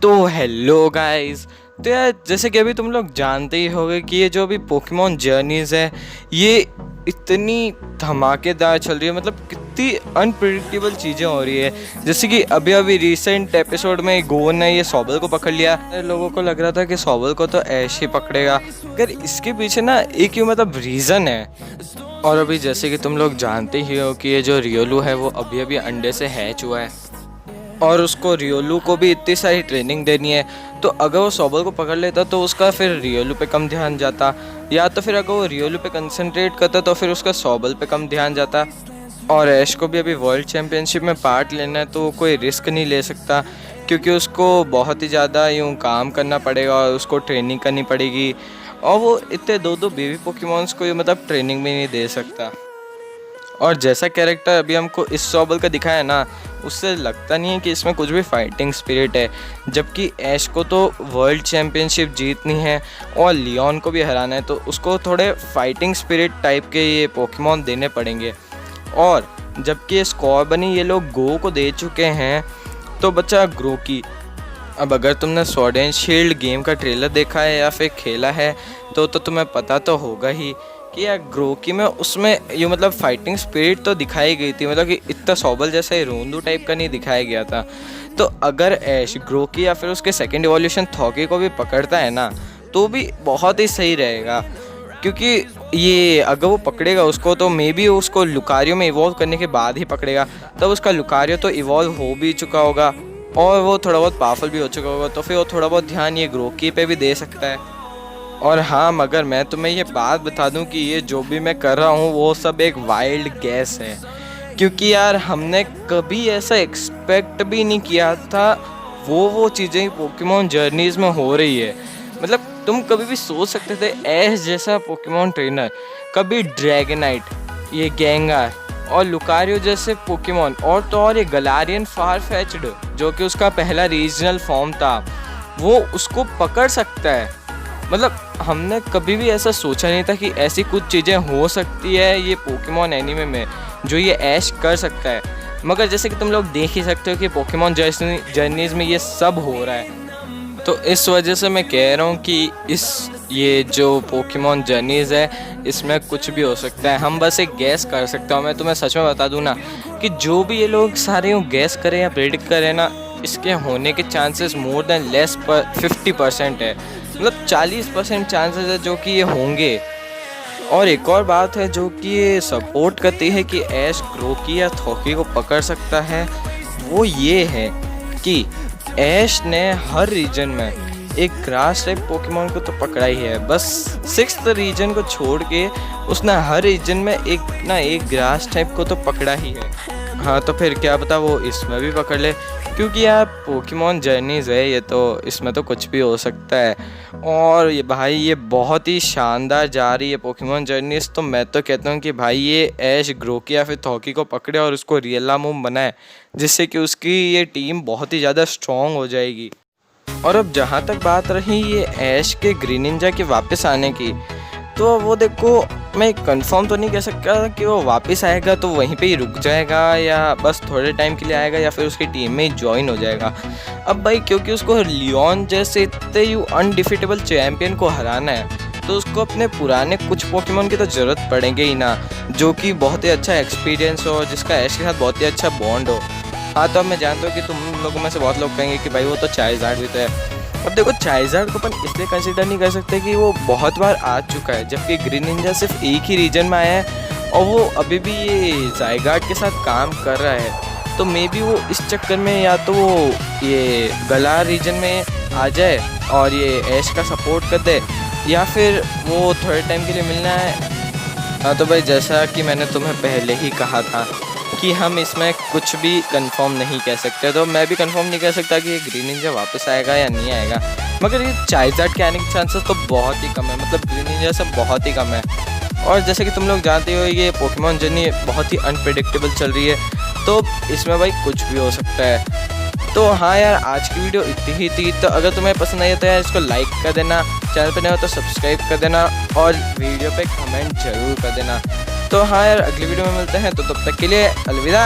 तो hello guys. तो यार जैसे कि अभी तुम लोग जानते ही होगे कि ये जो अभी पोकेमॉन जर्नीज़ है ये इतनी धमाकेदार चल रही है, मतलब कितनी अनप्रिडिक्टेबल चीज़ें हो रही है। जैसे कि अभी अभी रिसेंट एपिसोड में गो ने ये सॉबल को पकड़ लिया। लोगों को लग रहा था कि सॉबल को तो ऐश ही पकड़ेगा, अगर इसके पीछे ना एक ही मतलब रीज़न है। और अभी जैसे कि तुम लोग जानते ही हो कि ये जो रियोलू है वो अभी अभी अंडे से हैच हुआ है और उसको रियोलू को भी इतनी सारी ट्रेनिंग देनी है। तो अगर वो सॉबल को पकड़ लेता तो उसका फिर रियोलू पे कम ध्यान जाता, या तो फिर अगर वो रियोलू पे कंसंट्रेट करता तो फिर उसका सॉबल पे कम ध्यान जाता। और ऐश को भी अभी वर्ल्ड चैम्पियनशिप में पार्ट लेना है तो वो कोई रिस्क नहीं ले सकता, क्योंकि उसको बहुत ही ज़्यादा यूँ काम करना पड़ेगा और उसको ट्रेनिंग करनी पड़ेगी। और वो इतने दो बेबी पोकेमॉन्स को मतलब ट्रेनिंग भी नहीं दे सकता। और जैसा कैरेक्टर अभी हमको इस सॉबल का दिखाया है ना, उससे लगता नहीं है कि इसमें कुछ भी फाइटिंग स्पिरिट है। जबकि ऐश को तो वर्ल्ड चैम्पियनशिप जीतनी है और लियोन को भी हराना है, तो उसको थोड़े फाइटिंग स्पिरिट टाइप के ये पोकेमॉन देने पड़ेंगे। और जबकि ये स्कोर बनी ये लोग गो को दे चुके हैं, तो बच्चा ग्रोकी। अब अगर तुमने स्वॉर्ड एंड शील्ड गेम का ट्रेलर देखा है या फिर खेला है तो तुम्हें पता तो होगा ही कि यार ग्रोकी में उसमें ये मतलब फाइटिंग स्पिरिट तो दिखाई गई थी, मतलब कि इतना सॉबल जैसा ही रोंदू टाइप का नहीं दिखाया गया था। तो अगर ऐश ग्रोकी या फिर उसके सेकंड इवोल्यूशन थॉकी को भी पकड़ता है ना तो भी बहुत ही सही रहेगा, क्योंकि ये अगर वो पकड़ेगा उसको तो मे बी उसको लुकारियो में इवॉल्व करने के बाद ही पकड़ेगा। तब उसका लुकारियो तो इवॉल्व हो भी चुका होगा और वो थोड़ा बहुत पावरफुल भी हो चुका होगा, तो फिर वो थोड़ा बहुत ध्यान ये ग्रोकी पे भी दे सकता है। और हाँ, मगर मैं तुम्हें ये बात बता दूं कि ये जो भी मैं कर रहा हूँ वो सब एक वाइल्ड गैस है, क्योंकि यार हमने कभी ऐसा एक्सपेक्ट भी नहीं किया था वो चीज़ें पोकेमॉन जर्नीज़ में हो रही है। मतलब तुम कभी भी सोच सकते थे ऐश जैसा पोकेमॉन ट्रेनर, कभी ड्रैगनाइट, ये गेंगार और लुकारियो जैसे पोकेमॉन, और तो और ये गलारियन फारफेच्ड जो कि उसका पहला रीजनल फॉर्म था, वो उसको पकड़ सकता है। मतलब हमने कभी भी ऐसा सोचा नहीं था कि ऐसी कुछ चीज़ें हो सकती है ये पोकेमॉन एनीमे में जो ये ऐश कर सकता है। मगर जैसे कि तुम लोग देख ही सकते हो कि पोकेमॉन जर्नीज़ में ये सब हो रहा है। तो इस वजह से मैं कह रहा हूँ कि ये जो पोकेमॉन जर्नीज़ है इसमें कुछ भी हो सकता है। हम बस एक गैस कर सकते हो। मैं तुम्हें सच में बता दूँ ना कि जो भी ये लोग सारे यूँ गैस करें या प्रेडिक्ट करें ना, इसके होने के चांसेस मोर देन लेस पर 50% है, मतलब 40% चांसेस है जो कि ये होंगे। और एक और बात है जो कि ये सपोर्ट करती है कि ऐश ग्रोकी या थॉकी को पकड़ सकता है, वो ये है कि ऐश ने हर रीजन में एक ग्रास टाइप पोकेमॉन को तो पकड़ा ही है, बस 6th रीजन को छोड़ के उसने हर रीजन में एक ग्रास टाइप को तो पकड़ा ही है। हाँ, तो फिर क्या पता वो इसमें भी पकड़ ले, क्योंकि यार पोकेमॉन जर्नीज़ है ये, तो इसमें तो कुछ भी हो सकता है। और ये भाई ये बहुत ही शानदार जा रही है पोकेमॉन जर्नीज़। तो मैं तो कहता हूँ कि भाई ये ऐश ग्रोकी या फिर थॉकी को पकड़े और उसको रियलामून बनाए, जिससे कि उसकी ये टीम बहुत ही ज़्यादा स्ट्रॉन्ग हो जाएगी। और अब जहाँ तक बात रही ये ऐश के ग्रीन निंजा के वापस आने की, तो वो देखो मैं कंफर्म तो नहीं कह सकता कि वो वापस आएगा तो वहीं पे ही रुक जाएगा या बस थोड़े टाइम के लिए आएगा या फिर उसकी टीम में ही ज्वाइन हो जाएगा। अब भाई क्योंकि उसको लियोन जैसे इतने अनडिफिटेबल चैम्पियन को हराना है तो उसको अपने पुराने कुछ पोकेमॉन की तो ज़रूरत पड़ेंगे ही ना, जो कि बहुत ही अच्छा एक्सपीरियंस हो, जिसका ऐश के साथ बहुत ही अच्छा बॉन्ड हो। हाँ, तो अब मैं जानता हूँ कि तुम लोगों में से बहुत लोग कहेंगे कि भाई वो तो चाइज़ार्ड भी तो है। अब देखो चाइज़ार्ड को अपन इसलिए कंसिडर नहीं कर सकते कि वो बहुत बार आ चुका है, जबकि ग्रीन निंजा सिर्फ एक ही रीजन में आया है और वो अभी भी ये ज़ाइगार्ड के साथ काम कर रहा है। तो मे बी वो इस चक्कर में या तो वो ये गलार रीजन में आ जाए और ये ऐश का सपोर्ट कर दे, या फिर वो थोड़े टाइम के लिए मिलना है। हाँ, तो भाई जैसा कि मैंने तुम्हें पहले ही कहा था कि हम इसमें कुछ भी कंफर्म नहीं कह सकते, तो मैं भी कंफर्म नहीं कह सकता कि ये ग्रीन निंजा वापस आएगा या नहीं आएगा। मगर ये चाइज़ार्ड के आने के चांसेस तो बहुत ही कम है, मतलब ग्रीन निंजा से बहुत ही कम है। और जैसे कि तुम लोग जानते हो ये पोकेमॉन जर्नी बहुत ही अनप्रेडिक्टेबल चल रही है, तो इसमें भाई कुछ भी हो सकता है। तो हाँ यार, आज की वीडियो इतनी ही थी। तो अगर तुम्हें पसंद आई तो यार इसको लाइक कर देना, चैनल पर नए हो तो सब्सक्राइब कर देना और वीडियो पे कमेंट जरूर कर देना। तो हाँ यार, अगली वीडियो में मिलते हैं, तो तब तक के लिए अलविदा।